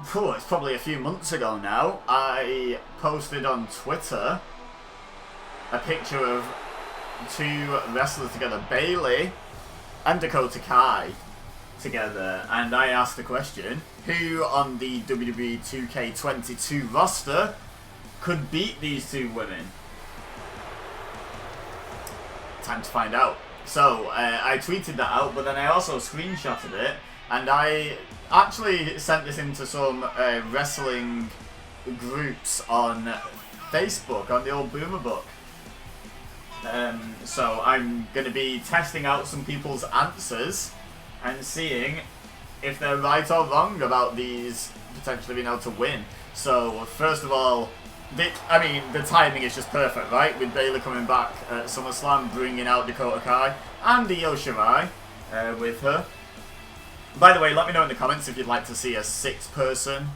it's probably a few months ago now, I posted on Twitter a picture of two wrestlers together, Bayley and Dakota Kai together, and I asked the question, who on the WWE 2K22 roster could beat these two women? Time to find out. So, I tweeted that out, but then I also screenshotted it, and I actually sent this into some wrestling groups on Facebook, on the old Boomer Book. So I'm going to be testing out some people's answers and seeing if they're right or wrong about these potentially being able to win. So, first of all, the timing is just perfect, right? With Bayley coming back at SummerSlam, bringing out Dakota Kai and Io Shirai with her. By the way, let me know in the comments if you'd like to see a 6-person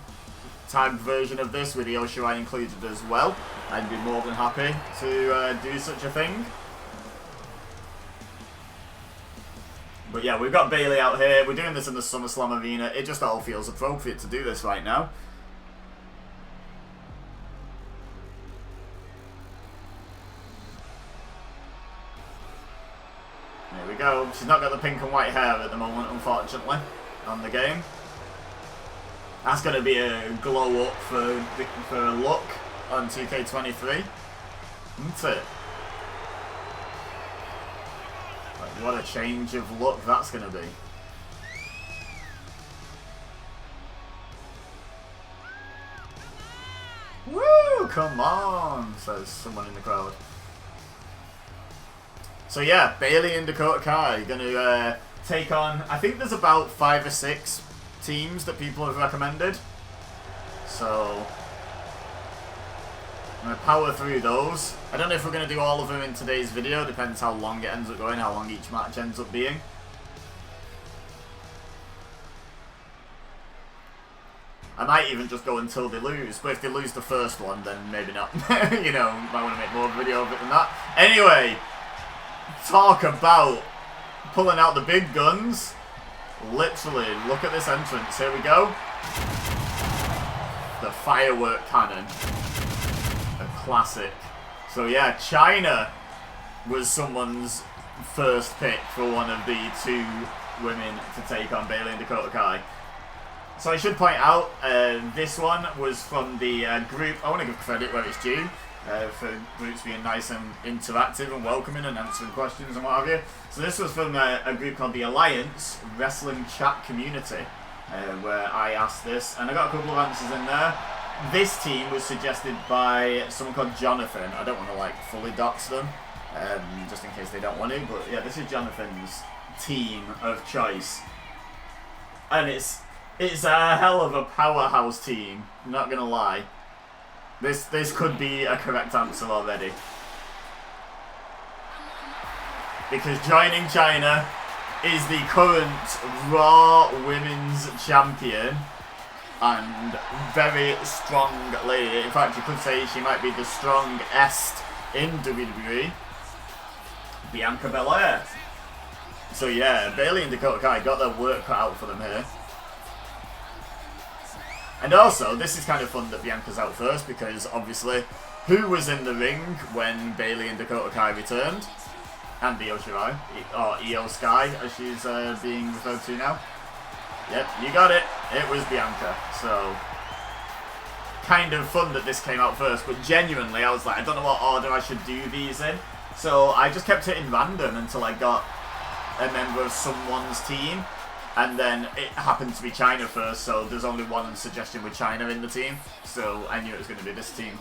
tagged version of this with Io Shirai included as well. I'd be more than happy to do such a thing. But yeah, we've got Bayley out here. We're doing this in the SummerSlam arena. It just all feels appropriate to do this right now. There we go. She's not got the pink and white hair at the moment, unfortunately, on the game. That's going to be a glow up for a look on 2K23, isn't it? Like, what a change of look that's going to be. Woo! Come on, says someone in the crowd. So yeah, Bayley and Dakota Kai going to take on, I think there's about 5 or 6 teams that people have recommended. So I'm going to power through those. I don't know if we're going to do all of them in today's video. Depends how long it ends up going, how long each match ends up being. I might even just go until they lose. But if they lose the first one, then maybe not. You know, might want to make more of a video of it than that. Anyway, talk about pulling out the big guns. Literally, look at this entrance. Here we go. The firework cannon. A classic. So yeah, China was someone's first pick for one of the 2 women to take on Bayley and Dakota Kai. So I should point out, this one was from the group. I want to give credit where it's due. For groups being nice and interactive and welcoming and answering questions and what have you. So this was from a group called the Alliance Wrestling Chat Community, where I asked this, and I got a couple of answers in there. This team was suggested by someone called Jonathan. I don't want to like fully dox them, just in case they don't want to, but yeah, this is Jonathan's team of choice. And it's a hell of a powerhouse team, not gonna lie. This could be a correct answer already. Because joining China is the current Raw Women's Champion and very strong lady. In fact, you could say she might be the strongest in WWE. Bianca Belair. So yeah, Bayley and Dakota Kai got their work cut out for them here. And also, this is kind of fun that Bianca's out first, because obviously, who was in the ring when Bayley and Dakota Kai returned? And Io Shirai, or Io Sky, as she's being referred to now. Yep, you got it. It was Bianca. So, kind of fun that this came out first, but genuinely, I was like, I don't know what order I should do these in. So, I just kept hitting random until I got a member of someone's team. And then it happened to be China first, so there's only one suggestion with China in the team. So I knew it was going to be this team.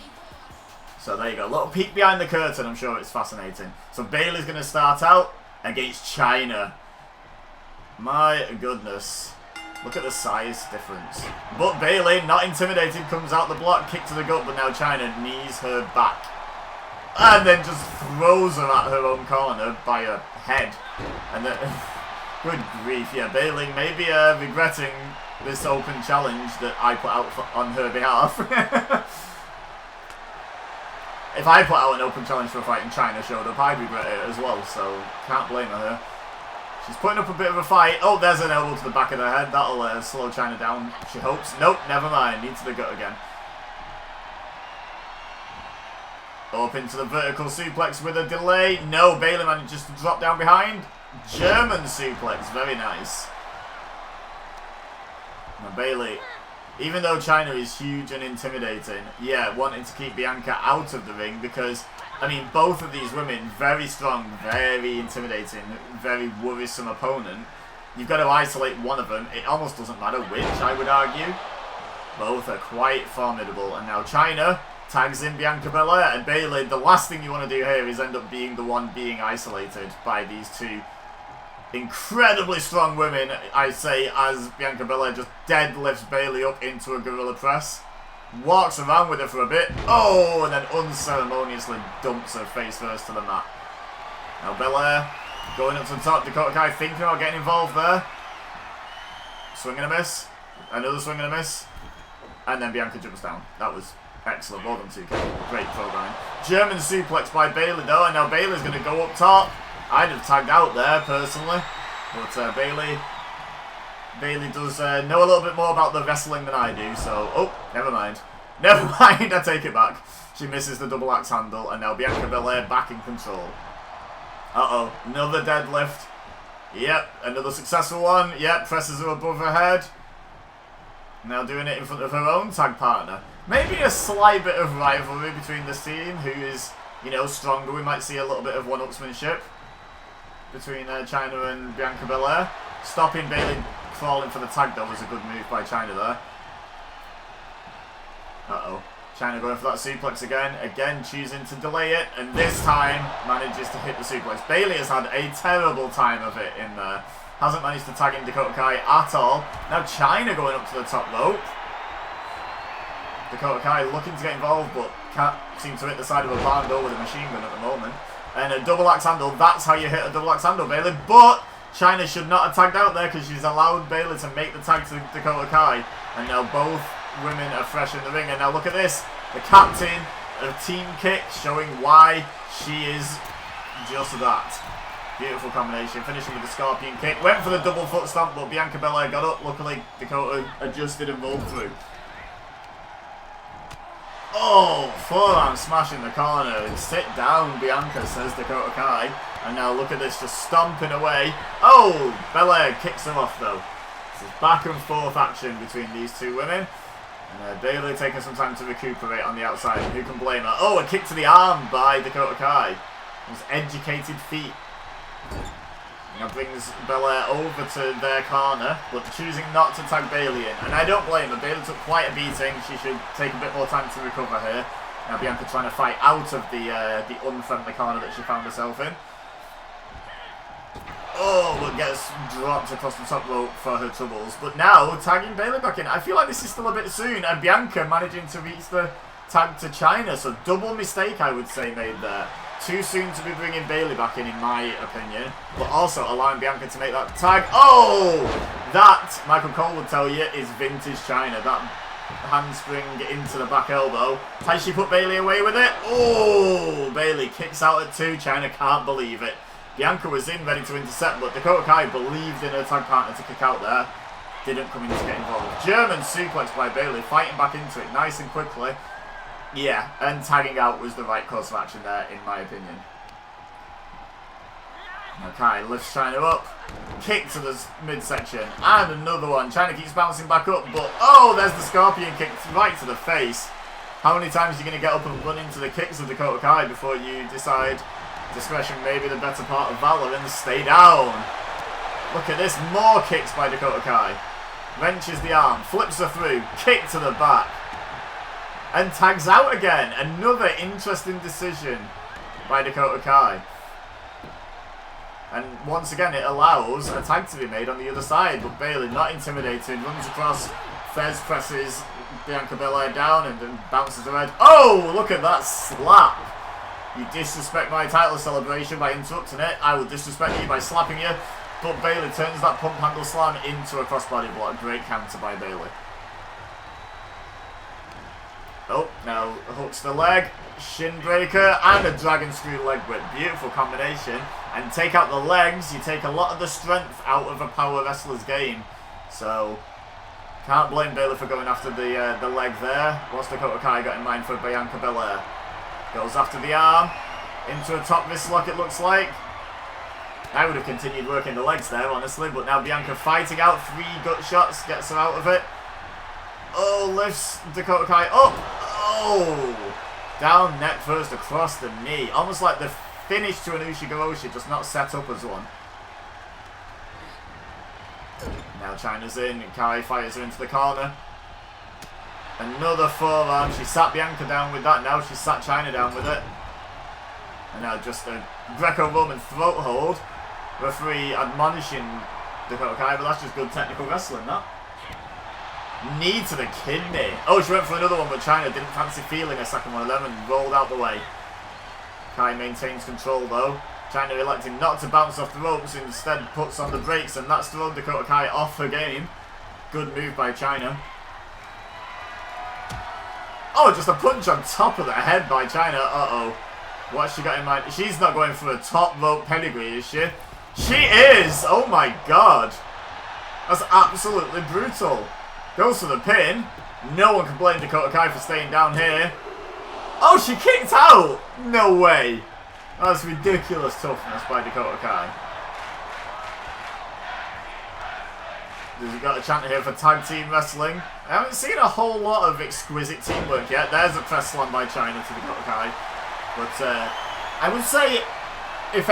So there you go. A little peek behind the curtain. I'm sure it's fascinating. So Bayley's going to start out against China. My goodness. Look at the size difference. But Bayley, not intimidated, comes out the block, kick to the gut, but now China knees her back. And then just throws her at her own corner by her head. And then... Good grief, yeah, Bayley may be regretting this open challenge that I put out on her behalf. If I put out an open challenge for a fight and China showed up, I'd regret it as well, so can't blame her. She's putting up a bit of a fight. Oh, there's an elbow to the back of the head. That'll slow Chyna down, she hopes. Nope, never mind. Knee to the gut again. Up into the vertical suplex with a delay. No, Bayley manages to drop down behind. German suplex. Very nice. Now Bayley, even though Chyna is huge and intimidating, yeah, wanting to keep Bianca out of the ring because, I mean, both of these women, very strong, very intimidating, very worrisome opponent. You've got to isolate one of them. It almost doesn't matter which, I would argue. Both are quite formidable. And now Chyna tags in Bianca Belair. And Bayley, the last thing you want to do here is end up being the one being isolated by these two incredibly strong women, I say, as Bianca Belair just deadlifts Bayley up into a gorilla press. Walks around with her for a bit. Oh, and then unceremoniously dumps her face first to the mat. Now Belair going up to the top. Dakota Kai thinking about getting involved there. Swing and a miss. Another swing and a miss. And then Bianca jumps down. That was excellent. Well done, 2K. Great programming. German suplex by Bayley though. And now Bayley's going to go up top. I'd have tagged out there personally. But Bayley does know a little bit more about the wrestling than I do, so... Oh, never mind. Never mind, I take it back. She misses the double axe handle, and now Bianca Belair back in control. Uh-oh, another deadlift. Yep, another successful one. Yep, presses her above her head. Now doing it in front of her own tag partner. Maybe a slight bit of rivalry between this team, who is, you know, stronger. We might see a little bit of one-upsmanship between Chyna and Bianca Belair. Stopping Bayley crawling for the tag though was a good move by Chyna there. Uh-oh. Chyna going for that suplex again. Again choosing to delay it. And this time manages to hit the suplex. Bayley has had a terrible time of it in there. Hasn't managed to tag in Dakota Kai at all. Now Chyna going up to the top rope. Dakota Kai looking to get involved but can't seem to hit the side of a barn door with a machine gun at the moment. And a double axe handle. That's how you hit a double axe handle, Bayley. But Chyna should not have tagged out there because she's allowed Bayley to make the tag to Dakota Kai. And now both women are fresh in the ring. And now look at this. The captain of Team Kick showing why she is just that. Beautiful combination. Finishing with the scorpion kick. Went for the double foot stomp, but Bianca Belair got up. Luckily, Dakota adjusted and rolled through. Oh, forearm smash in the corner. And sit down, Bianca, says Dakota Kai. And now look at this, just stomping away. Oh, Belair kicks her off, though. This is back and forth action between these two women. And Bayley taking some time to recuperate on the outside. Who can blame her? Oh, a kick to the arm by Dakota Kai. Those educated feet. Now brings Belair over to their corner, but choosing not to tag Bayley in. And I don't blame her. Bayley took quite a beating. She should take a bit more time to recover here. Now Bianca trying to fight out of the unfriendly corner that she found herself in. Oh, but gets dropped across the top rope for her troubles. But now tagging Bayley back in. I feel like this is still a bit soon. And Bianca managing to reach the tag to Chyna. So double mistake, I would say, made there. Too soon to be bringing Bayley back in my opinion. But also allowing Bianca to make that tag. Oh! That, Michael Cole would tell you, is vintage Chyna. That handspring into the back elbow. Has she put Bayley away with it? Oh! Bayley kicks out at 2. Chyna can't believe it. Bianca was in, ready to intercept, but Dakota Kai believed in her tag partner to kick out there. Didn't come in to get involved. German suplex by Bayley, fighting back into it nice and quickly. Yeah, and tagging out was the right course of action there, in my opinion. Okay, lifts Chyna up. Kick to the midsection. And another one. Chyna keeps bouncing back up, but oh, there's the scorpion kick right to the face. How many times are you going to get up and run into the kicks of Dakota Kai before you decide discretion may be the better part of valor and stay down? Look at this. More kicks by Dakota Kai. Wrenches the arm. Flips her through. Kick to the back. And tags out again. Another interesting decision by Dakota Kai. And once again, it allows a tag to be made on the other side. But Bayley, not intimidated, runs across, Fez presses Bianca Belair down and then bounces her head. Oh, look at that slap. You disrespect my title celebration by interrupting it. I will disrespect you by slapping you. But Bayley turns that pump handle slam into a crossbody block. Great counter by Bayley. Oh, now hooks the leg. shin breaker and a dragon screw leg whip. Beautiful combination. And take out the legs, you take a lot of the strength out of a power wrestler's game. So, can't blame Bayley for going after the leg there. What's Dakota Kai got in mind for Bianca Belair? Goes after the arm. Into a top wrist lock, it looks like. I would have continued working the legs there, honestly. But now Bianca fighting out. 3 gut shots. Gets her out of it. Oh, lifts Dakota Kai up. Oh! Down neck first across the knee. Almost like the finish to an Ushigoroshi, just not set up as one. Now Chyna's in. Kai fires her into the corner. Another forearm. She sat Bianca down with that. Now she sat Chyna down with it. And now just a Greco-Roman throat hold. Referee admonishing Dakota Kai, but that's just good technical wrestling, that. Knee to the kidney. Oh, she went for another one, but Chyna didn't fancy feeling a second one of them and rolled out the way. Kai maintains control, though. Chyna electing not to bounce off the ropes, instead puts on the brakes, and that's thrown Dakota Kai off her game. Good move by Chyna. Oh, just a punch on top of the head by Chyna. Uh-oh. What's she got in mind? She's not going for a top rope pedigree, is she? She is! Oh my god. That's absolutely brutal. Goes for the pin. No one can blame Dakota Kai for staying down here. Oh, she kicked out! No way. That's ridiculous toughness by Dakota Kai. We've got a chant here for tag team wrestling. I haven't seen a whole lot of exquisite teamwork yet. There's a press slam by Chyna to Dakota Kai. But I would say, if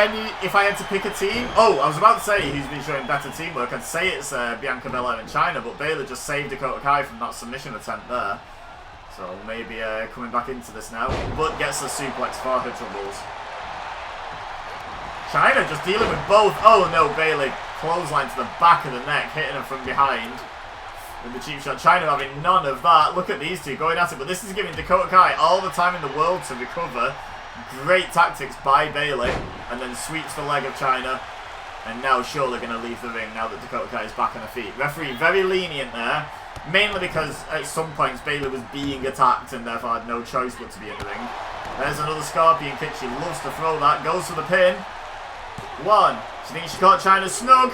I had to pick a team... Oh, I was about to say who's been showing better teamwork. I'd say it's Bianca Belair and Chyna, but Bayley just saved Dakota Kai from that submission attempt there. So maybe coming back into this now. But gets a suplex for her troubles. Chyna just dealing with both. Oh no, Bayley. Clothesline to the back of the neck, hitting her from behind. With the cheap shot. Chyna having none of that. Look at these two going at it. But this is giving Dakota Kai all the time in the world to recover. Great tactics by Bayley. And then sweeps the leg of Chyna. And now surely going to leave the ring now that Dakota Kai is back on her feet. Referee very lenient there. Mainly because at some points Bayley was being attacked and therefore had no choice but to be in the ring. There's another scorpion kick. She loves to throw that. Goes for the pin. 1. She thinks she caught Chyna snug.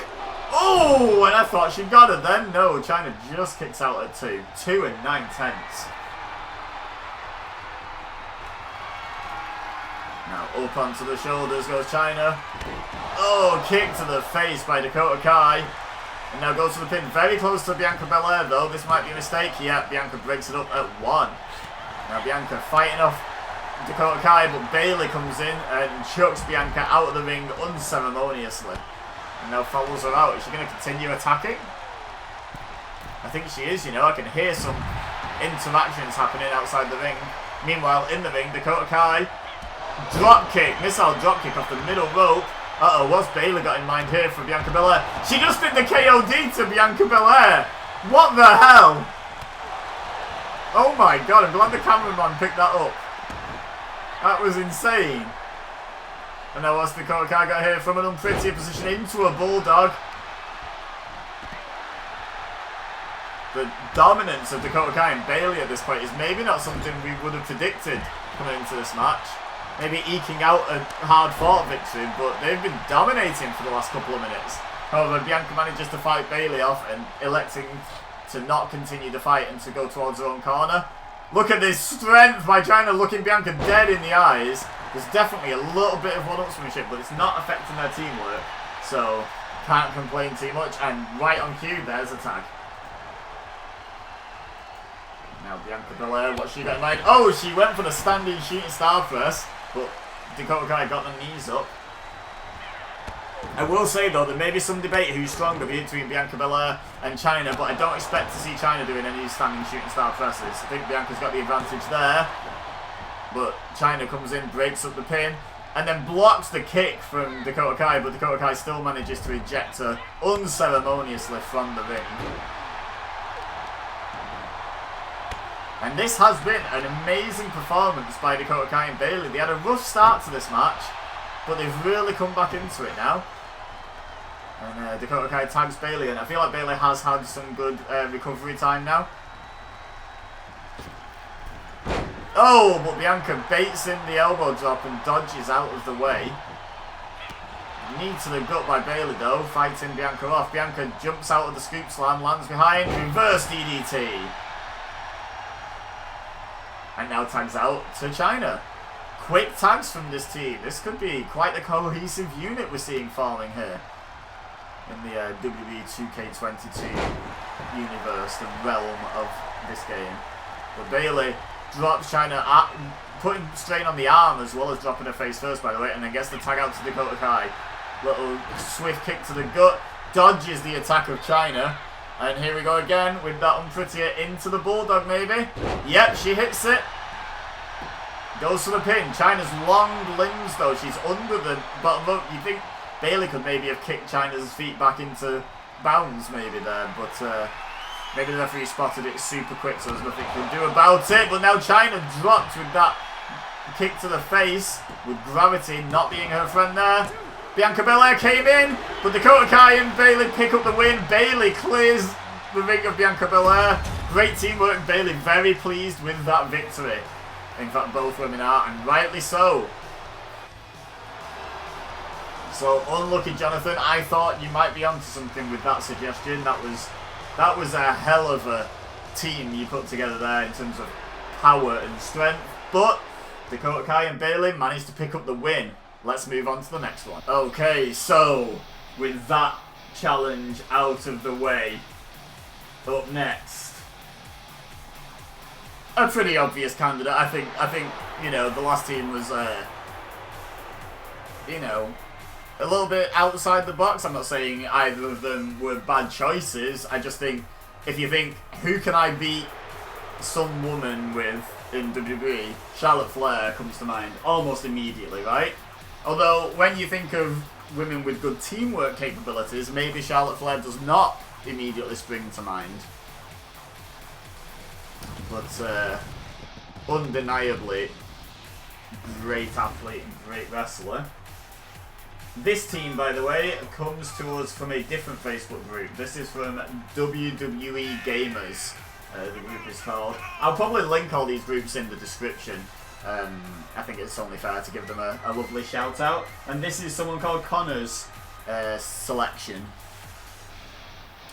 Oh, and I thought she got it then. No, Chyna just kicks out at 2. 2 9/10. Now up onto the shoulders goes Chyna. Oh, kick to the face by Dakota Kai. And now goes to the pin. Very close to Bianca Belair though. This might be a mistake. Yeah, Bianca breaks it up at 1. Now Bianca fighting off Dakota Kai, but Bayley comes in and chucks Bianca out of the ring unceremoniously. And now follows her out. Is she going to continue attacking? I think she is, you know. I can hear some interactions happening outside the ring. Meanwhile, in the ring, Dakota Kai, drop kick, missile drop kick off the middle rope. Uh-oh, what's Bayley got in mind here for Bianca Belair? She just did the KOD to Bianca Belair. What the hell? Oh my god, I'm glad the cameraman picked that up. That was insane. And now what's Dakota Kai got here from an unprettier position into a bulldog. The dominance of Dakota Kai and Bayley at this point is maybe not something we would have predicted coming into this match. Maybe eking out a hard-fought victory, but they've been dominating for the last couple of minutes. However, Bianca manages to fight Bayley off and electing to not continue the fight and to go towards her own corner. Look at this strength by Chyna looking Bianca dead in the eyes. There's definitely a little bit of one-upsmanship, but it's not affecting their teamwork. So, can't complain too much. And right on cue, there's a tag. Now Bianca Belair, what's she got in mind? Oh, she went for the standing shooting star press, but Dakota Kai got the knees up. I will say though, there may be some debate who's stronger between Bianca Belair and Chyna, but I don't expect to see Chyna doing any standing shooting star presses. I think Bianca's got the advantage there. But Chyna comes in, breaks up the pin, and then blocks the kick from Dakota Kai, but Dakota Kai still manages to eject her unceremoniously from the ring. And this has been an amazing performance by Dakota Kai and Bayley. They had a rough start to this match, but they've really come back into it now. And Dakota Kai tags Bayley, and I feel like Bayley has had some good recovery time now. Oh, but Bianca baits in the elbow drop and dodges out of the way. Knee to the gut by Bayley though, fighting Bianca off. Bianca jumps out of the scoop slam, lands behind, reverse DDT. And now tags out to China. Quick tags from this team. This could be quite a cohesive unit we're seeing forming here in the WWE 2K22 universe, the realm of this game. But Bayley drops China, putting strain on the arm as well as dropping her face first, by the way, and then gets the tag out to Dakota Kai. Little swift kick to the gut, dodges the attack of China, and here we go again with that unprettier into the Bulldog maybe. Yep, she hits it. Goes for the pin. China's long limbs though, she's under the bottom rope. You think Bayley could maybe have kicked China's feet back into bounds maybe there, but maybe the referee spotted it super quick so there's nothing he can do about it. But now China dropped with that kick to the face, with gravity not being her friend there. Bianca Belair came in, but Dakota Kai and Bayley pick up the win. Bayley clears the ring of Bianca Belair. Great teamwork. Bayley very pleased with that victory. In fact, both women are, and rightly so. So, unlucky Jonathan. I thought you might be onto something with that suggestion. That was a hell of a team you put together there in terms of power and strength. But Dakota Kai and Bayley managed to pick up the win. Let's move on to the next one. Okay, so with that challenge out of the way, up next, a pretty obvious candidate. I think you know, the last team was you know, a little bit outside the box. I'm not saying either of them were bad choices. I just think, if you think, who can I beat some woman with in WWE, Charlotte Flair comes to mind almost immediately, right? Although, when you think of women with good teamwork capabilities, maybe Charlotte Flair does not immediately spring to mind. But, undeniably, great athlete and great wrestler. This team, by the way, comes to us from a different Facebook group. This is from WWE Gamers, the group is called. I'll probably link all these groups in the description. I think it's only fair to give them a lovely shout out. And this is someone called Connor's selection.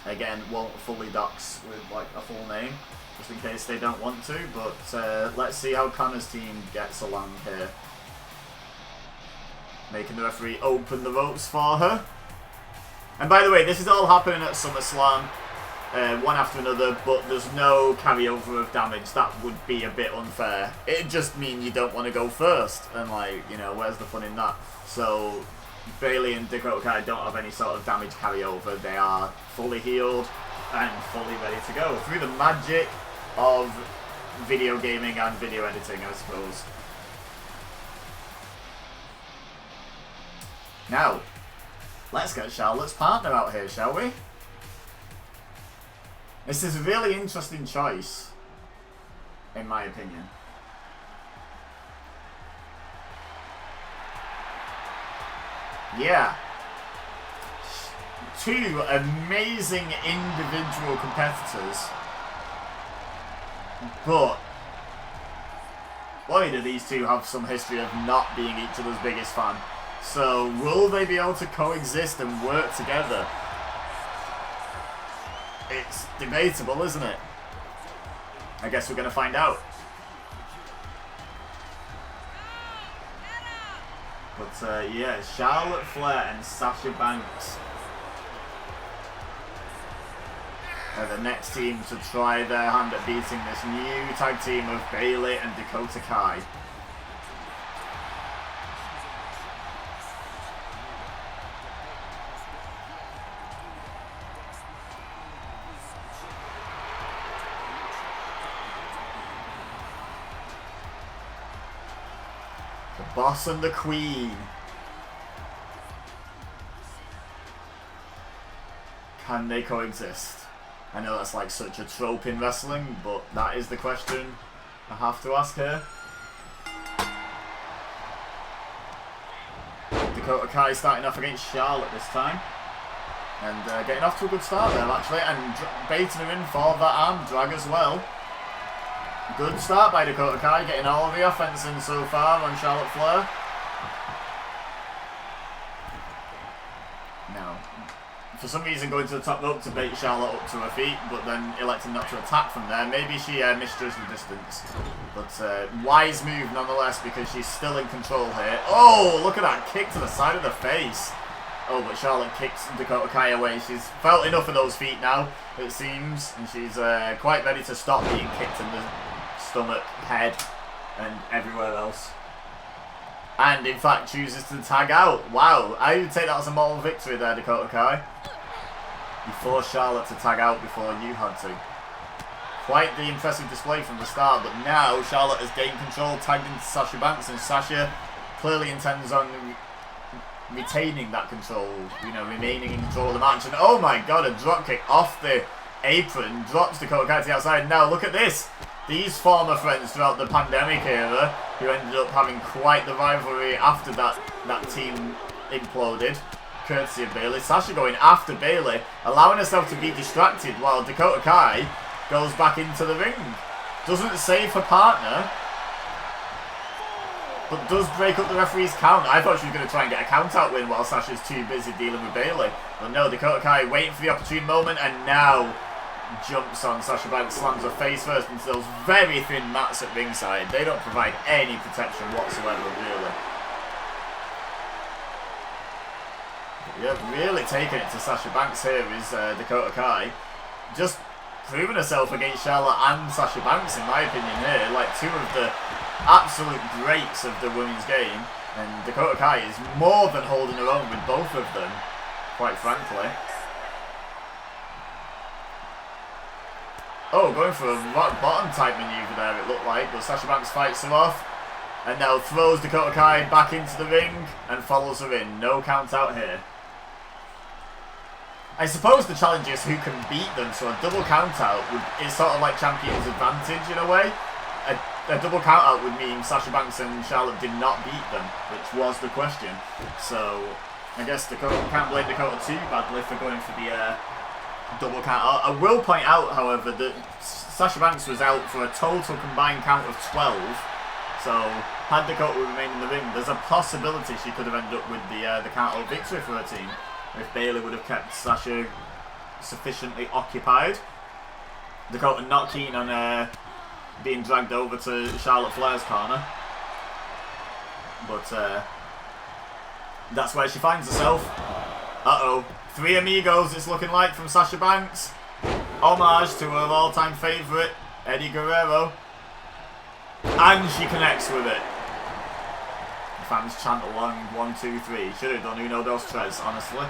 Again, won't fully dox with like a full name, just in case they don't want to. But let's see how Connor's team gets along here. Making the referee open the ropes for her. And by the way, this is all happening at SummerSlam, one after another, but there's no carryover of damage. That would be a bit unfair. It'd just mean you don't want to go first, and like, you know, where's the fun in that? So Bayley and Dakota Kai don't have any sort of damage carryover. They are fully healed and fully ready to go through the magic of video gaming and video editing, I suppose. Now, let's get Charlotte's partner out here, shall we? This is a really interesting choice, in my opinion. Yeah. Two amazing individual competitors. But boy, do these two have some history of not being each other's biggest fan. So, will they be able to coexist and work together? It's debatable, isn't it? I guess we're going to find out. But, yeah, Charlotte Flair and Sasha Banks are the next team to try their hand at beating this new tag team of Bayley and Dakota Kai. Boss and the Queen. Can they coexist? I know that's like such a trope in wrestling, but that is the question I have to ask here. Dakota Kai starting off against Charlotte this time. And getting off to a good start there, actually. And baiting her in for that arm drag as well. Good start by Dakota Kai, getting all of the offense in so far on Charlotte Flair. Now, for some reason going to the top rope to bait Charlotte up to her feet, but then electing not to attack from there. Maybe she misjudged the distance. But wise move nonetheless, because she's still in control here. Oh, look at that kick to the side of the face. Oh, but Charlotte kicks Dakota Kai away. She's felt enough of those feet now, it seems. And she's quite ready to stop being kicked in the stomach, head, and everywhere else. And in fact chooses to tag out. Wow, I would take that as a moral victory there, Dakota Kai. You forced Charlotte to tag out before you had to. Quite the impressive display from the start, but now Charlotte has gained control, tagged into Sasha Banks, and Sasha clearly intends on retaining that control, you know, remaining in control of the match. And oh my god, a dropkick off the apron, drops Dakota Kai to the outside. Now look at this. These former friends throughout the pandemic era, who ended up having quite the rivalry after that team imploded, courtesy of Bayley. Sasha going after Bayley, allowing herself to be distracted while Dakota Kai goes back into the ring. Doesn't save her partner, but does break up the referee's count. I thought she was going to try and get a count-out win while Sasha's too busy dealing with Bayley. But no, Dakota Kai waiting for the opportune moment, and now jumps on Sasha Banks, slams her face first into those very thin mats at ringside. They don't provide any protection whatsoever, really. But yeah, really taking it to Sasha Banks here is Dakota Kai. Just proving herself against Charlotte and Sasha Banks, in my opinion, here. Like two of the absolute greats of the women's game. And Dakota Kai is more than holding her own with both of them, quite frankly. Oh, going for a rock bottom type maneuver there, it looked like, but Sasha Banks fights her off and now throws Dakota Kai back into the ring and follows her in. No count out here. I suppose the challenge is who can beat them, so a double count out is sort of like champion's advantage in a way. A double count out would mean Sasha Banks and Charlotte did not beat them, which was the question. So I guess Dakota can't blame Dakota too badly for going for the double count out. I will point out, however, that Sasha Banks was out for a total combined count of 12. So had Dakota remained in the ring, there's a possibility she could have ended up with the count out victory for her team if Bayley would have kept Sasha sufficiently occupied. Dakota not keen on being dragged over to Charlotte Flair's corner, but that's where she finds herself. Uh-oh. Three amigos, it's looking like, from Sasha Banks. Homage to her all-time favourite, Eddie Guerrero. And she connects with it. The fans chant along, 1, 2, 3. Should have done Uno Dos Tres, honestly.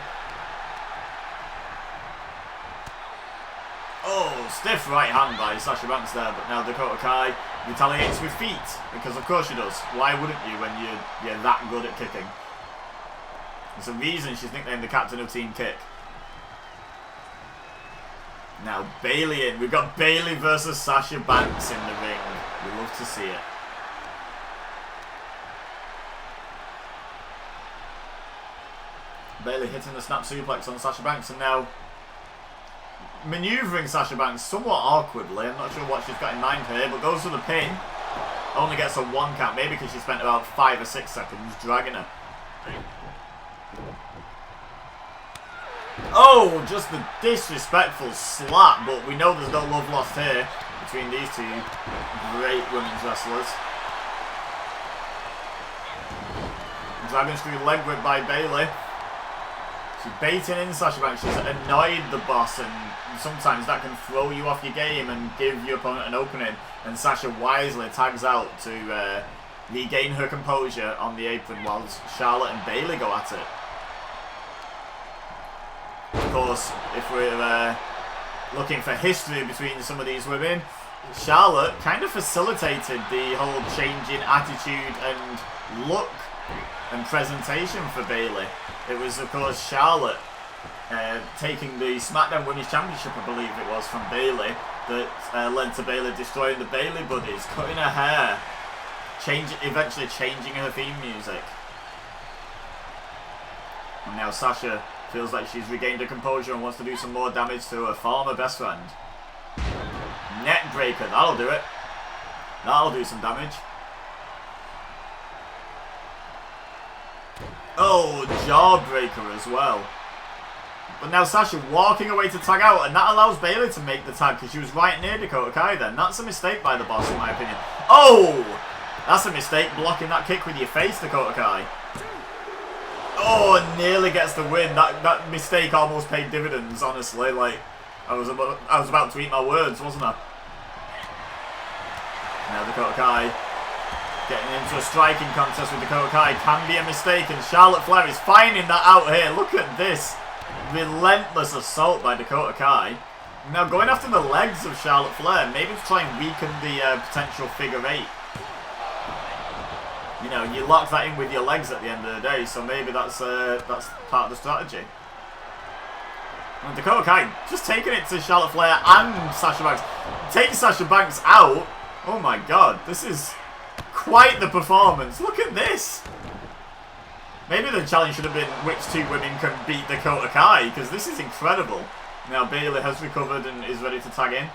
Oh, stiff right hand by Sasha Banks there, but now Dakota Kai retaliates with feet, because of course she does. Why wouldn't you when you're that good at kicking? There's a reason she's nicknamed the captain of Team Kick. Now Bayley in. We've got Bayley versus Sasha Banks in the ring. We love to see it. Bayley hitting the snap suplex on Sasha Banks, and now manoeuvring Sasha Banks somewhat awkwardly. I'm not sure what she's got in mind here, but goes for the pin. Only gets a 1 count, maybe because she spent about 5 or 6 seconds dragging her. Oh, just the disrespectful slap, but we know there's no love lost here between these two great women's wrestlers. Dragon through leg whip by Bayley. She's baiting in Sasha Banks. She's annoyed the boss, and sometimes that can throw you off your game and give your opponent an opening. And Sasha wisely tags out to regain her composure on the apron while Charlotte and Bayley go at it. Of course, if we're looking for history between some of these women, Charlotte kind of facilitated the whole change in attitude and look and presentation for Bayley. It was, of course, Charlotte taking the SmackDown Women's Championship, I believe it was, from Bayley, that led to Bayley destroying the Bayley Buddies, cutting her hair, eventually changing her theme music. And now Sasha feels like she's regained her composure and wants to do some more damage to her former best friend. Neck breaker, that'll do it. That'll do some damage. Oh, jawbreaker as well. But now Sasha walking away to tag out, and that allows Bayley to make the tag because she was right near Dakota Kai then. That's a mistake by the boss in my opinion. Oh! That's a mistake, blocking that kick with your face, Dakota Kai. Oh, nearly gets the win. That mistake almost paid dividends, honestly. Like, I was about to eat my words, wasn't I? Now Dakota Kai getting into a striking contest with Dakota Kai can be a mistake, and Charlotte Flair is finding that out here. Look at this relentless assault by Dakota Kai. Now going after the legs of Charlotte Flair, maybe to try and weaken the potential figure eight. You know, you lock that in with your legs at the end of the day, so maybe that's part of the strategy. And Dakota Kai just taking it to Charlotte Flair and Sasha Banks. Taking Sasha Banks out. Oh my god, this is quite the performance. Look at this. Maybe the challenge should have been which two women can beat Dakota Kai, because this is incredible. Now Bayley has recovered and is ready to tag in.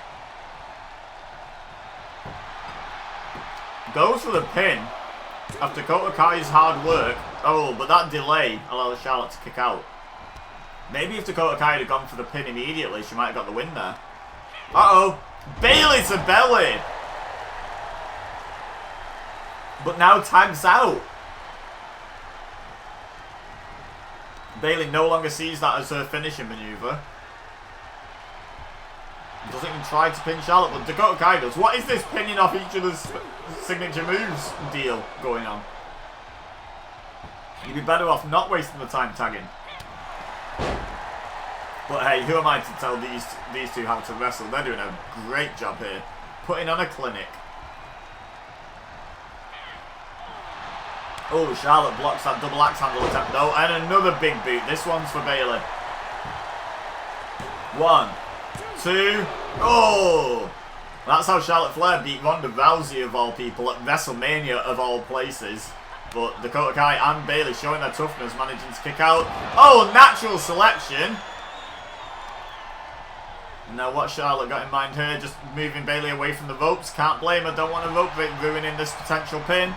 Goes for the pin after Dakota Kai's hard work. Oh, but that delay allows Charlotte to kick out. Maybe if Dakota Kai had gone for the pin immediately, she might have got the win there. Uh-oh. Bayley to belly. But now tags out. Bayley no longer sees that as her finishing maneuver. Doesn't even try to pin Charlotte, but Dakota Kai does. What is this pinning off each other's signature moves deal going on? You'd be better off not wasting the time tagging. But hey, who am I to tell these two how to wrestle? They're doing a great job here. Putting on a clinic. Oh, Charlotte blocks that double axe handle attempt though. And another big boot. This one's for Bayley. 1, 2. Oh! That's how Charlotte Flair beat Ronda Rousey of all people at WrestleMania of all places. But Dakota Kai and Bayley showing their toughness, managing to kick out. Oh, natural selection. Now what Charlotte got in mind here, just moving Bayley away from the ropes. Can't blame her, don't want a rope break ruining this potential pin.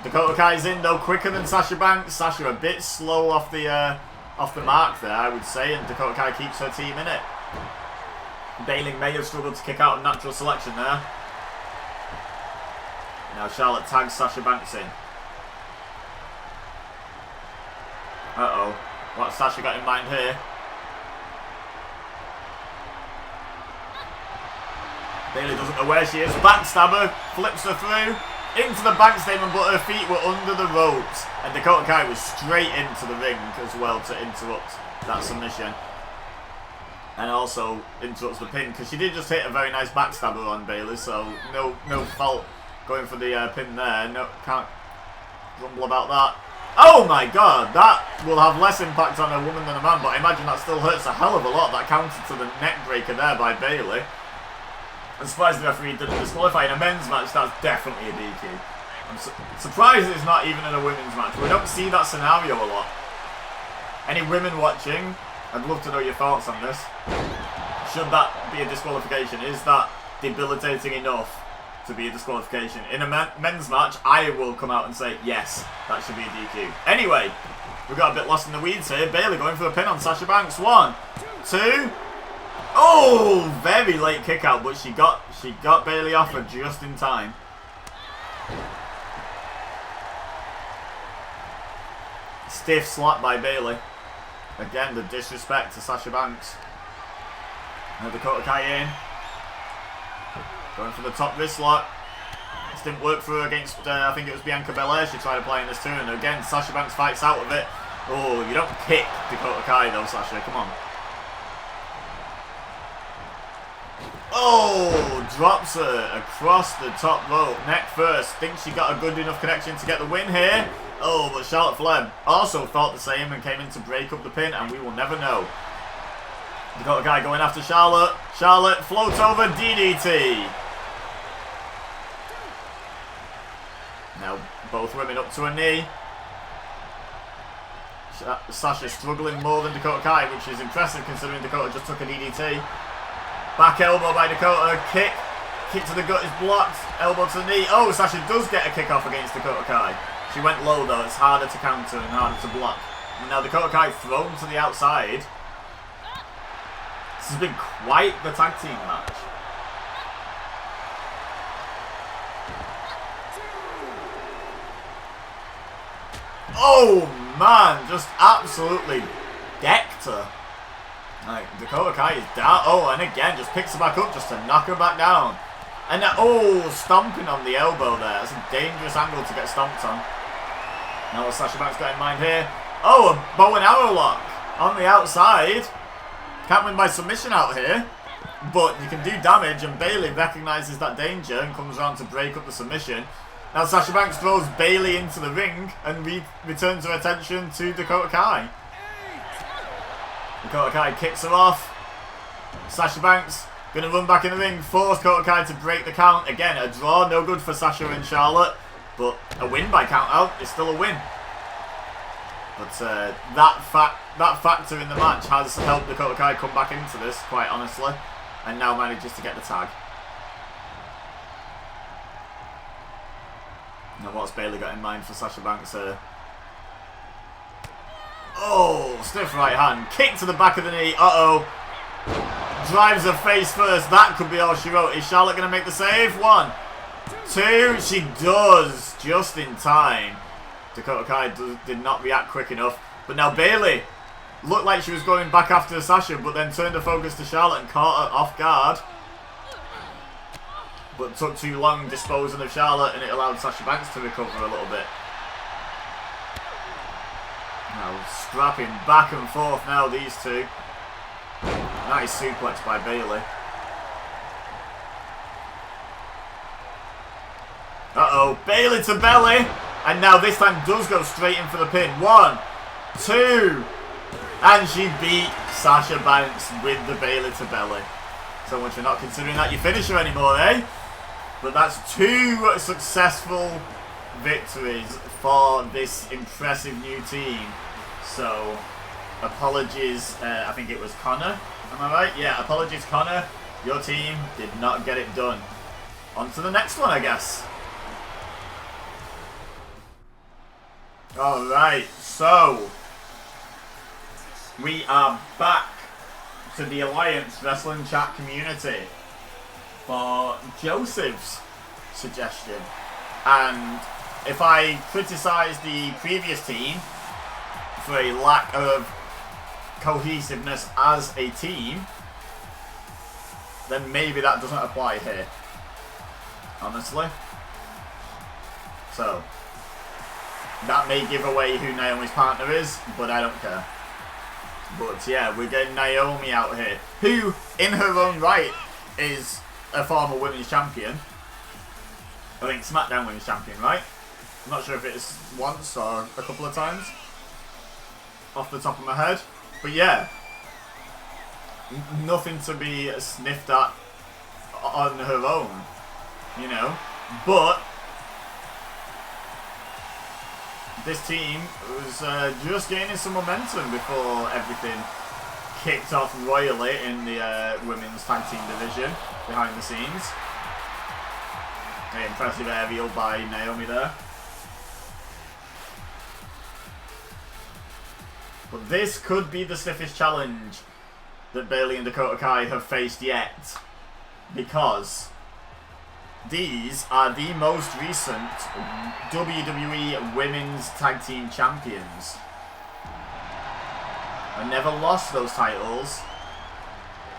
Dakota Kai's in though, quicker than Sasha Banks. Sasha a bit slow off the mark there, I would say, and Dakota Kai keeps her team in it. Bayley may have struggled to kick out a natural selection there. Now Charlotte tags Sasha Banks in. Uh-oh. What's Sasha got in mind here? Bayley doesn't know where she is. Backstabber, flips her through. Into the bank statement, but her feet were under the ropes. And Dakota Kai was straight into the ring as well to interrupt that submission. And also interrupts the pin, because she did just hit a very nice backstabber on Bayley, so no fault going for the pin there. No, can't grumble about that. Oh my god, that will have less impact on a woman than a man, but I imagine that still hurts a hell of a lot. That counted to the neck breaker there by Bayley. I'm surprised the referee didn't disqualify. In a men's match, that's definitely a DQ. I'm surprised it's not even in a women's match. We don't see that scenario a lot. Any women watching, I'd love to know your thoughts on this. Should that be a disqualification? Is that debilitating enough to be a disqualification? In a men's match, I will come out and say, yes, that should be a DQ. Anyway, we got a bit lost in the weeds here. Bayley going for the pin on Sasha Banks. 1, 2... Oh, very late kick out, but she got Bayley off her just in time. Stiff slap by Bayley. Again, the disrespect to Sasha Banks. Now Dakota Kai in. Going for the top wrist lock. This didn't work for her against, I think it was Bianca Belair. She tried applying this too, and again, Sasha Banks fights out of it. Oh, you don't kick Dakota Kai though, Sasha. Come on. Oh, drops her across the top rope, neck first. Thinks she got a good enough connection to get the win here. Oh, but Charlotte Flair also thought the same and came in to break up the pin, and we will never know. Dakota Kai going after Charlotte. Charlotte floats over DDT. Now both women up to a knee. Sasha struggling more than Dakota Kai, which is impressive considering Dakota just took a DDT. Back elbow by Dakota, kick Kick to the gut is blocked. Elbow to the knee. Oh, Sasha does get a kick off against Dakota Kai. She went low though. It's harder to counter and harder to block. And now Dakota Kai thrown to the outside. This has been quite the tag team match. Oh man, just absolutely decked her. Like, Dakota Kai is down. Oh, and again, just picks her back up just to knock her back down. And now, oh, stomping on the elbow there. That's a dangerous angle to get stomped on. Now what Sasha Banks got in mind here? Oh, a bow and arrow lock on the outside. Can't win by submission out here. But you can do damage, and Bayley recognises that danger and comes around to break up the submission. Now Sasha Banks throws Bayley into the ring and returns her attention to Dakota Kai. Dakota Kai kicks her off. Sasha Banks going to run back in the ring, force Dakota Kai to break the count. Again, a draw, no good for Sasha and Charlotte. But a win by count out is still a win. But that factor in the match has helped Dakota Kai come back into this, quite honestly. And now manages to get the tag. Now what's Bayley got in mind for Sasha Banks here? Oh, stiff right hand. Kick to the back of the knee. Uh-oh. Drives her face first. That could be all she wrote. Is Charlotte going to make the save? 1, 2. She does. Just in time. Dakota Kai did not react quick enough. But now Bayley looked like she was going back after Sasha, but then turned her focus to Charlotte and caught her off guard. But took too long disposing of Charlotte, and it allowed Sasha Banks to recover a little bit. Now scrapping back and forth now, these two. Nice suplex by Bayley. Uh-oh, Bayley to belly. And now this time does go straight in for the pin. 1, 2. And she beat Sasha Banks with the Bayley to belly. So much for not considering that your finisher anymore, eh? But that's 2 successful victories for this impressive new team. So, apologies, I think it was Connor, am I right? Yeah, apologies Connor, your team did not get it done. On to the next one, I guess. Alright, so, we are back to the Alliance Wrestling Chat community for Joseph's suggestion. And if I criticise the previous team for a lack of cohesiveness as a team, then maybe that doesn't apply here, honestly. So, that may give away who Naomi's partner is, but I don't care. But yeah, we're getting Naomi out here, who, in her own right, is a former women's champion. I think SmackDown women's champion, right? I'm not sure if it's once or a couple of times, off the top of my head. But yeah, nothing to be sniffed at on her own, you know. But this team was just gaining some momentum before everything kicked off royally in the women's tag team division behind the scenes. Very impressive aerial by Naomi there. But this could be the stiffest challenge that Bayley and Dakota Kai have faced yet, because these are the most recent WWE Women's Tag Team Champions. And never lost those titles.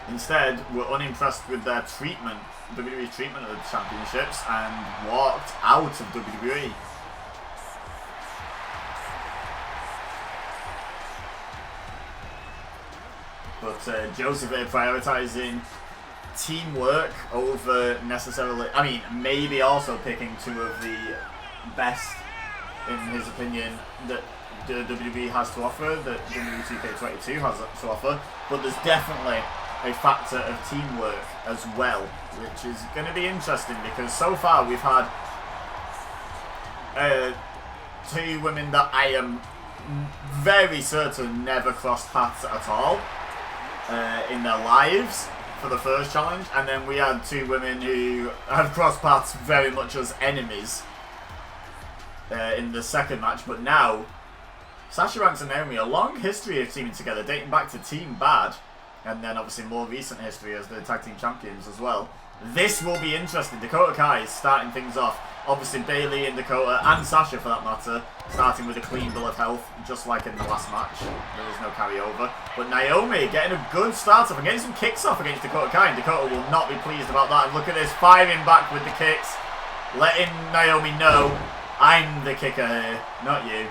Instead, were unimpressed with their treatment, WWE's treatment of the championships, and walked out of WWE. But Joseph is prioritising teamwork over necessarily, I mean, maybe also picking 2 of the best, in his opinion, that the WWE has to offer, that WWE 2K22 has to offer, but there's definitely a factor of teamwork as well, which is going to be interesting, because so far we've had 2 women that I am very certain never crossed paths at all in their lives, for the first challenge, and then we had two women who have crossed paths very much as enemies in the second match. But now, Sasha Banks and Naomi, a long history of teaming together, dating back to Team Bad, and then obviously more recent history as the tag team champions as well. This will be interesting. Dakota Kai is starting things off. Obviously Bayley and Dakota, and Sasha for that matter, starting with a clean bill of health, just like in the last match. There was no carryover. But Naomi getting a good start off and getting some kicks off against Dakota Kai. And Dakota will not be pleased about that. And look at this, firing back with the kicks. Letting Naomi know, I'm the kicker here, not you.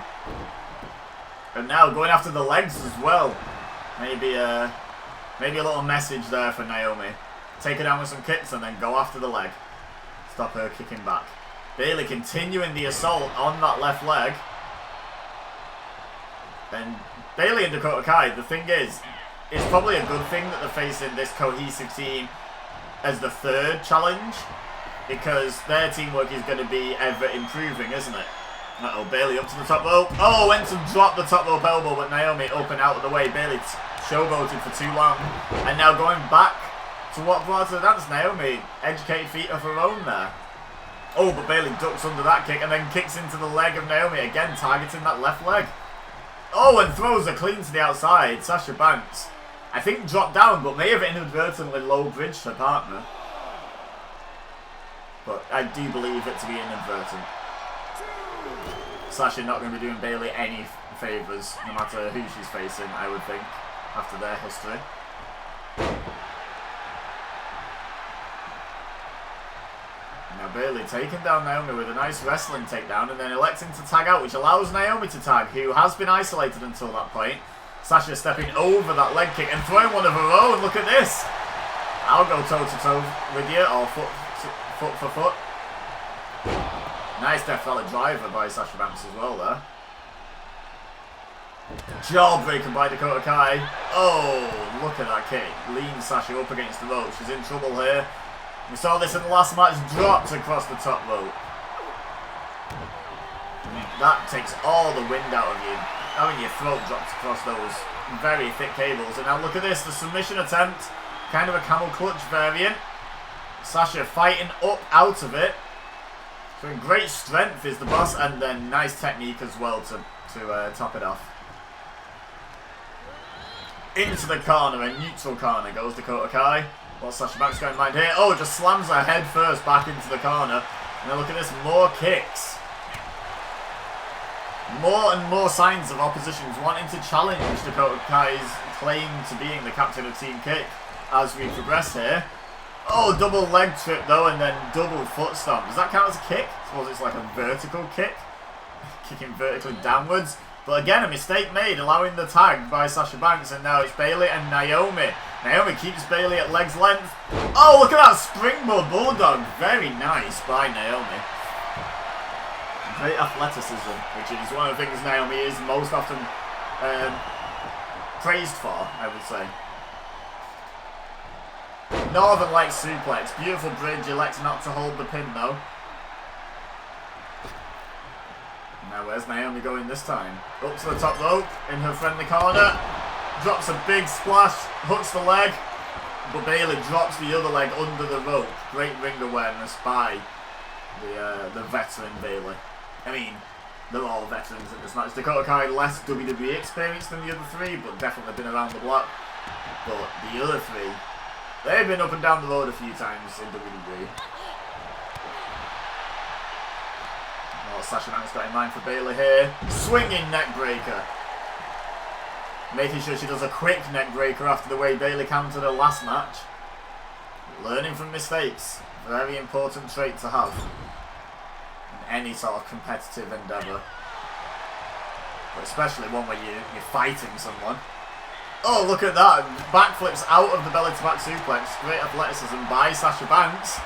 And now going after the legs as well. Maybe a little message there for Naomi. Take her down with some kicks and then go after the leg. Stop her kicking back. Bayley continuing the assault on that left leg. And Bayley and Dakota Kai, the thing is, it's probably a good thing that they're facing this cohesive team as the third challenge, because their teamwork is going to be ever improving, isn't it? Uh-oh, Bayley up to the top rope. Oh, went to drop the top rope elbow, but Naomi up and out of the way. Bayley showboated for too long. And now going back to what brought her to the dance, Naomi, educated feet of her own there. Oh, but Bayley ducks under that kick and then kicks into the leg of Naomi, again targeting that left leg. Oh, and throws her clean to the outside. Sasha Banks, I think, dropped down, but may have inadvertently low-bridged her partner. But I do believe it to be inadvertent. Sasha not going to be doing Bayley any favours, no matter who she's facing, I would think, after their history. Now Bayley taking down Naomi with a nice wrestling takedown and then electing to tag out, which allows Naomi to tag, who has been isolated until that point. Sasha stepping over that leg kick and throwing one of her own. Look at this. I'll go toe-to-toe with you, or foot for foot. Nice Death Valley driver by Sasha Banks as well there. Jawbreaker by Dakota Kai. Oh, look at that kick. Leans Sasha up against the rope. She's in trouble here. We saw this in the last match, dropped across the top rope. That takes all the wind out of you. Having your throat dropped across those very thick cables. And now look at this, the submission attempt. Kind of a camel clutch variant. Sasha fighting up out of it. Showing great strength is the boss, and then nice technique as well to top it off. Into the corner, a neutral corner goes Dakota Kai. What's Sasha Banks going to mind here? Oh, just slams her head first back into the corner. And then look at this, more kicks. More and more signs of oppositions wanting to challenge Dakota Kai's claim to being the captain of Team Kick as we progress here. Oh, double leg trip though, and then double foot stomp. Does that count as a kick? I suppose it's like a vertical kick. Kicking vertically downwards. But again, a mistake made, allowing the tag by Sasha Banks, and now it's Bayley and Naomi. Naomi keeps Bayley at leg's length. Oh, look at that springboard bulldog. Very nice by Naomi. Great athleticism, which is one of the things Naomi is most often praised for, I would say. Northern Lights suplex. Beautiful bridge. Elects not to hold the pin though. Now where's Naomi going this time? Up to the top rope in her friendly corner. Drops a big splash. Hooks the leg. But Bayley drops the other leg under the rope. Great ring awareness by the veteran Bayley. I mean, they're all veterans in this match. Dakota Kai less WWE experience than the other three, but definitely been around the block. But the other three, they've been up and down the road a few times in WWE. What Sasha Banks got in mind for Bayley here. Swinging neck breaker. Making sure she does a quick neck breaker after the way Bayley countered her last match. Learning from mistakes. Very important trait to have in any sort of competitive endeavour. But especially one where you're fighting someone. Oh, look at that. Backflips out of the belly to back suplex. Great athleticism by Sasha Banks.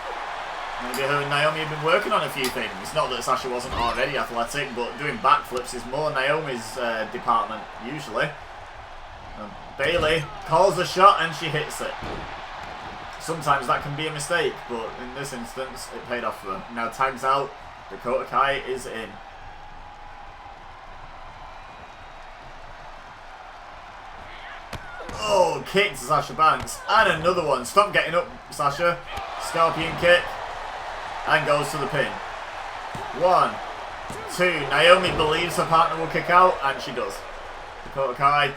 Maybe her and Naomi have been working on a few things. Not that Sasha wasn't already athletic, but doing backflips is more Naomi's department, usually. Bayley calls a shot and she hits it. Sometimes that can be a mistake, but in this instance, it paid off for her. Now tags out. Dakota Kai is in. Oh, kick to Sasha Banks. And another one. Stop getting up, Sasha. Scorpion kick. And goes to the pin. 1, 2. Naomi believes her partner will kick out, and she does. Dakota Kai,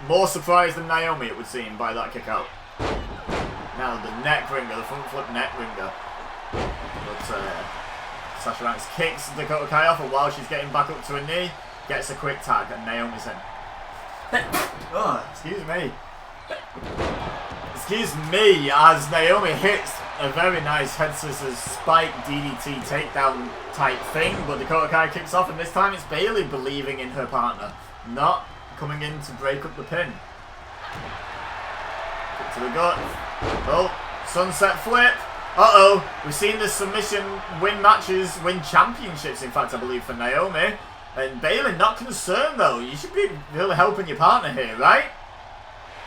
more surprised than Naomi, it would seem, by that kick out. Now the neck ringer, the front flip neck ringer. But Sasha Banks kicks Dakota Kai off, and while she's getting back up to her knee, gets a quick tag, and Naomi's in. Oh, excuse me. Excuse me, as Naomi hits a very nice head scissors spike DDT takedown type thing, but Dakota Kai kicks off, and this time it's Bayley believing in her partner, not coming in to break up the pin. Kick to the gut. Oh, sunset flip. Uh-oh, we've seen the submission win matches, win championships, in fact, I believe, for Naomi. And Bayley not concerned, though. You should be really helping your partner here, right?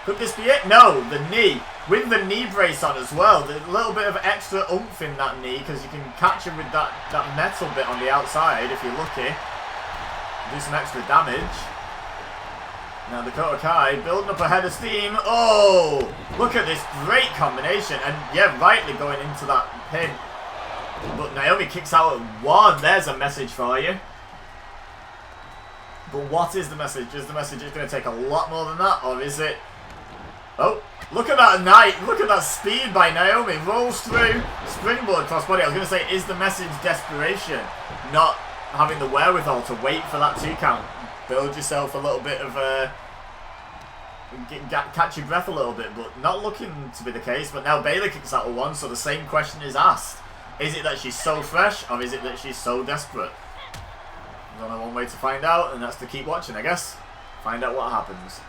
Could this be it? No, the knee. With the knee brace on as well. There's a little bit of extra oomph in that knee, because you can catch him with that metal bit on the outside, if you're lucky. Do some extra damage. Now Dakota Kai building up a head of steam. Oh, look at this great combination. And yeah, rightly going into that pin. But Naomi kicks out at 1. There's a message for you. But what is the message? Is the message it's going to take a lot more than that? Or is it... Oh, look at that knight. Look at that speed by Naomi. Rolls through. Springboard crossbody. I was going to say, is the message desperation? Not having the wherewithal to wait for that 2 count. Build yourself a little bit of catch your breath a little bit, but not looking to be the case. But now Bayley kicks out at 1, so the same question is asked. Is it that she's so fresh, or is it that she's so desperate? There's only one way to find out, and that's to keep watching, I guess. Find out what happens.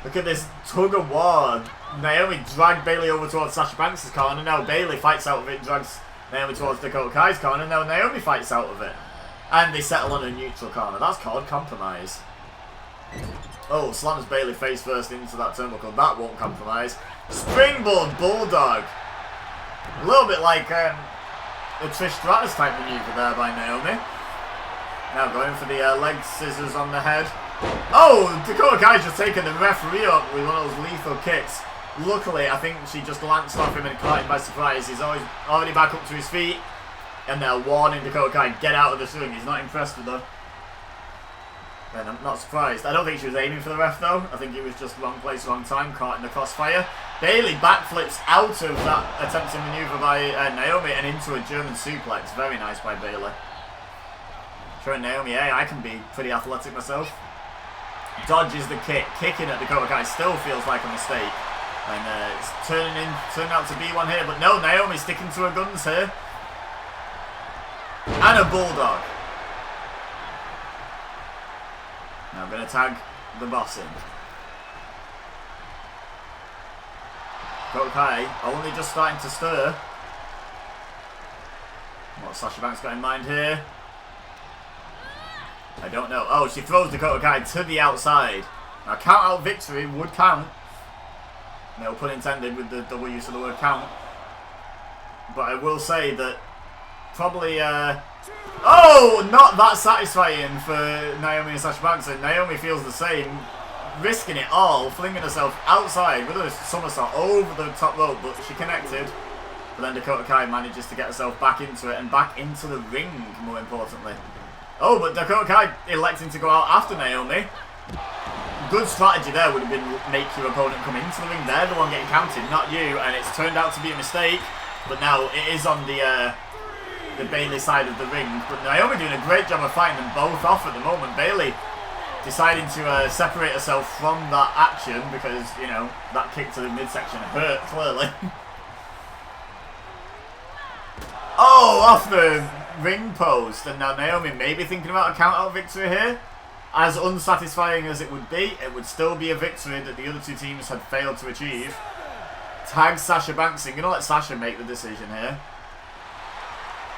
Look at this tug of war. Naomi dragged Bayley over towards Sasha Banks' corner. Now Bayley fights out of it, drags Naomi towards Dakota Kai's corner. Now Naomi fights out of it. And they settle on a neutral corner. That's called compromise. Oh, slams Bayley face first into that turnbuckle. That won't compromise. Springboard Bulldog. A little bit like a Trish Stratus type maneuver there by Naomi. Now going for the leg scissors on the head. Oh, Dakota Kai's just taken the referee up with one of those lethal kicks. Luckily, I think she just glanced off him and caught him by surprise. He's already back up to his feet. And they're warning Dakota Kai, get out of the swing. He's not impressed with her. And I'm not surprised. I don't think she was aiming for the ref, though. I think it was just wrong place, wrong time, caught in the crossfire. Bayley backflips out of that attempted maneuver by Naomi and into a German suplex. Very nice by Bayley. Showing Naomi, hey, I can be pretty athletic myself. Dodges the kick. Kicking at Dakota Kai still feels like a mistake. And it's turning out to be one here. But no, Naomi sticking to her guns here. And a bulldog. Now I'm going to tag the boss in. Dakota Kai only just starting to stir. What's Sasha Banks got in mind here? I don't know. Oh, she throws Dakota Kai to the outside. Now count out victory would count. No pun intended with the double use of the word count. But I will say that probably, oh, not that satisfying for Naomi and Sasha Banks. And Naomi feels the same, risking it all, flinging herself outside with a somersault over the top rope, but she connected. But then Dakota Kai manages to get herself back into it and back into the ring, more importantly. Oh, but Dakota Kai electing to go out after Naomi. Good strategy there would have been make your opponent come into the ring. They're the one getting counted, not you, and it's turned out to be a mistake. But now it is on the Bayley side of the ring. But Naomi doing a great job of fighting them both off at the moment. Bayley deciding to separate herself from that action because, you know, that kick to the midsection hurt, clearly. Oh, off the ring post. And now Naomi maybe thinking about a count-out victory here. As unsatisfying as it would still be a victory that the other two teams had failed to achieve. Tags Sasha Banks in. Going to let Sasha make the decision here.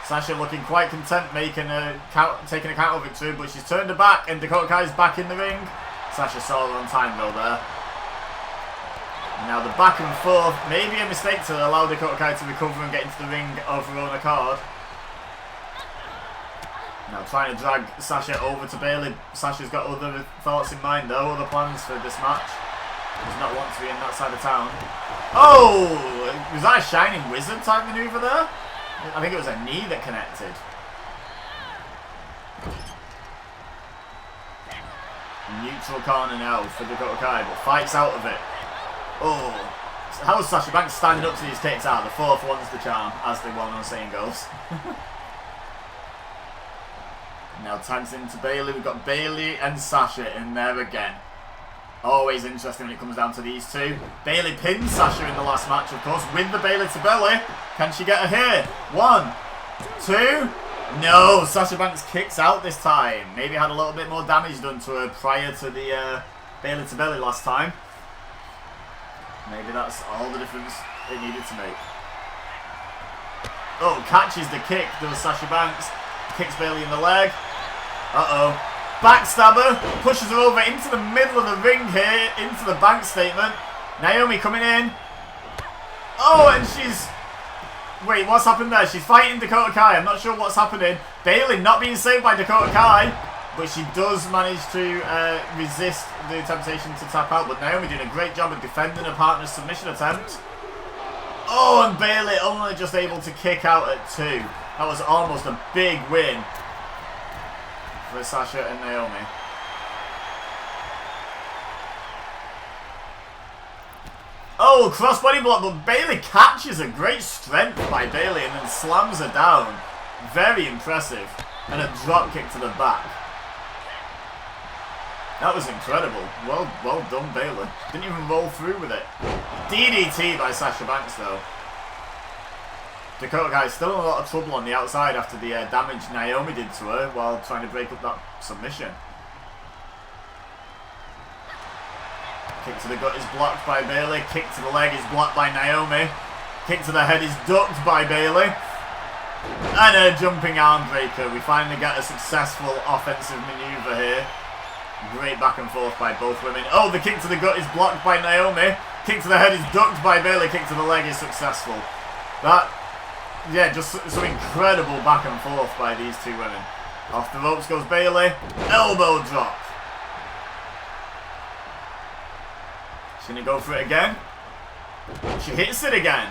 Sasha looking quite content taking a count-out victory, but she's turned her back and Dakota Kai's back in the ring. Sasha saw her on time though there. Now the back and forth, maybe a mistake to allow Dakota Kai to recover and get into the ring of her own accord. Now trying to drag Sasha over to Bayley. Sasha's got other thoughts in mind though, other plans for this match. Does not want to be in that side of town. Oh! Was that a Shining Wizard type maneuver there? I think it was a knee that connected. Neutral corner now for Dakota Kai, but fights out of it. Oh! How is Sasha Banks standing up to these kicks out? The fourth one's the charm, as the well-known saying goes. Now tags into Bayley. We've got Bayley and Sasha in there again. Always interesting when it comes down to these two. Bayley pinned Sasha in the last match, of course, with the Bayley to belly. Can she get her here? 1, 2. No, Sasha Banks kicks out this time. Maybe had a little bit more damage done to her prior to the Bayley to belly last time. Maybe that's all the difference it needed to make. Oh, catches the kick, does Sasha Banks. Kicks Bayley in the leg. Uh-oh. Backstabber. Pushes her over into the middle of the ring here. Into the bank statement. Naomi coming in. Oh, and she's... Wait, what's happened there? She's fighting Dakota Kai. I'm not sure what's happening. Bayley not being saved by Dakota Kai. But she does manage to resist the temptation to tap out. But Naomi doing a great job of defending her partner's submission attempt. Oh, and Bayley only just able to kick out at 2. That was almost a big win for Sasha and Naomi. Oh, crossbody block, but Bayley catches a great strength by Bayley and then slams her down. Very impressive. And a drop kick to the back. That was incredible. Well done, Bayley. Didn't even roll through with it. DDT by Sasha Banks, though. Dakota Kai is still in a lot of trouble on the outside after the damage Naomi did to her while trying to break up that submission. Kick to the gut is blocked by Bayley. Kick to the leg is blocked by Naomi. Kick to the head is ducked by Bayley. And a jumping arm breaker. We finally get a successful offensive maneuver here. Great back and forth by both women. Oh, the kick to the gut is blocked by Naomi. Kick to the head is ducked by Bayley. Kick to the leg is successful. Yeah, just some incredible back and forth by these two women. Off the ropes goes Bayley. Elbow drop. She's going to go for it again. She hits it again.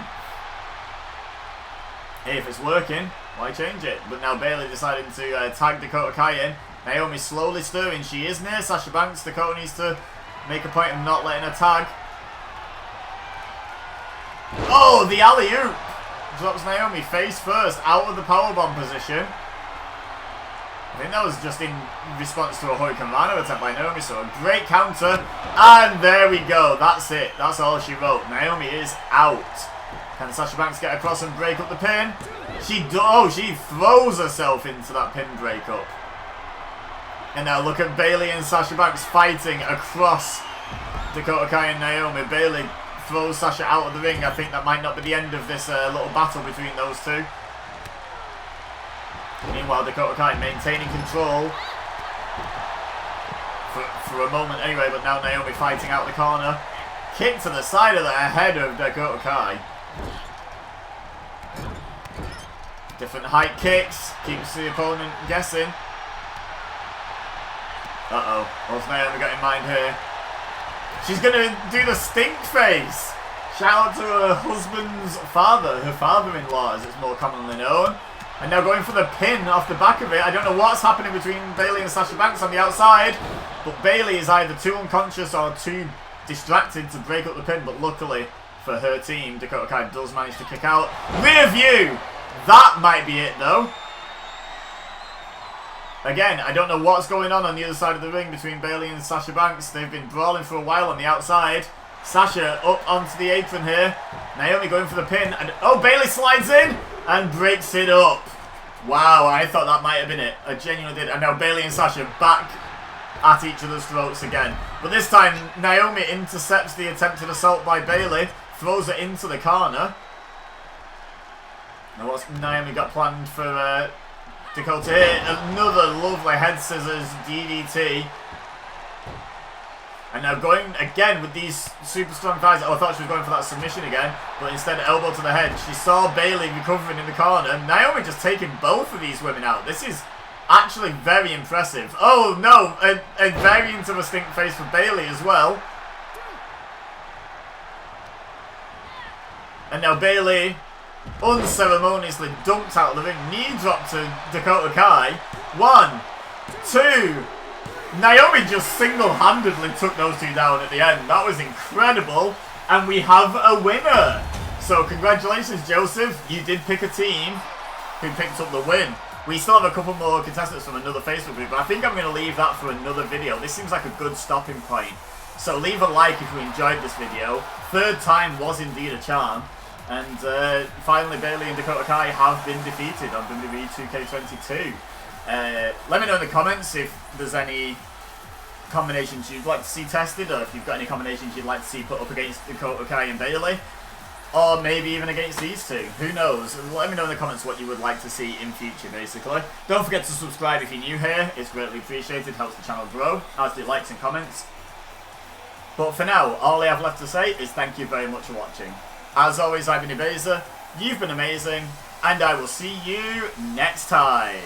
Hey, if it's working, why change it? But now Bayley deciding to tag Dakota Kai in. Naomi slowly stirring. She is near Sasha Banks. Dakota needs to make a point of not letting her tag. Oh, the alley-oop. Drops Naomi face first out of the powerbomb position. I think that was just in response to a Hurricane Rana attempt by Naomi. So a great counter. And there we go. That's it. That's all she wrote. Naomi is out. Can Sasha Banks get across and break up the pin? She throws herself into that pin breakup. And now look at Bayley and Sasha Banks fighting across Dakota Kai and Naomi. Bayley throws Sasha out of the ring. I think that might not be the end of this little battle between those two. Meanwhile, Dakota Kai maintaining control for a moment anyway, but now Naomi fighting out the corner. Kick to the side of the head of Dakota Kai. Different height kicks, keeps the opponent guessing. Uh-oh, what's Naomi got in mind here? She's going to do the stink face. Shout out to her husband's father, her father-in-law as it's more commonly known. And now going for the pin off the back of it. I don't know what's happening between Bayley and Sasha Banks on the outside. But Bayley is either too unconscious or too distracted to break up the pin. But luckily for her team, Dakota Kai does manage to kick out. Rear view! That might be it though. Again, I don't know what's going on the other side of the ring between Bayley and Sasha Banks. They've been brawling for a while on the outside. Sasha up onto the apron here. Naomi going for the pin. And oh, Bayley slides in and breaks it up. Wow, I thought that might have been it. I genuinely did. And now Bayley and Sasha back at each other's throats again. But this time, Naomi intercepts the attempted assault by Bayley. Throws her into the corner. Now what's Naomi got planned for Dakota here? Another lovely head scissors DDT. And now going again with these super strong thighs. Oh, I thought she was going for that submission again. But instead, elbow to the head. She saw Bayley recovering in the corner. Naomi just taking both of these women out. This is actually very impressive. Oh, no. A variant of a stink face for Bayley as well. And now Bayley unceremoniously dumped out of the ring. Knee drop to Dakota Kai. 1, 2. Naomi just single-handedly took those two down at the end. That was incredible. And we have a winner. So congratulations, Joseph. You did pick a team who picked up the win. We still have a couple more contestants from another Facebook group, but I think I'm going to leave that for another video. This seems like a good stopping point. So leave a like if you enjoyed this video. Third time was indeed a charm. And finally, Bayley and Dakota Kai have been defeated on WWE 2K22. Let me know in the comments if there's any combinations you'd like to see tested, or if you've got any combinations you'd like to see put up against Dakota Kai and Bayley, or maybe even against these two. Who knows? Let me know in the comments what you would like to see in future, basically. Don't forget to subscribe if you're new here. It's greatly appreciated, helps the channel grow, as do likes and comments. But for now, all I have left to say is thank you very much for watching. As always, I've been Ibeza, you've been amazing, and I will see you next time.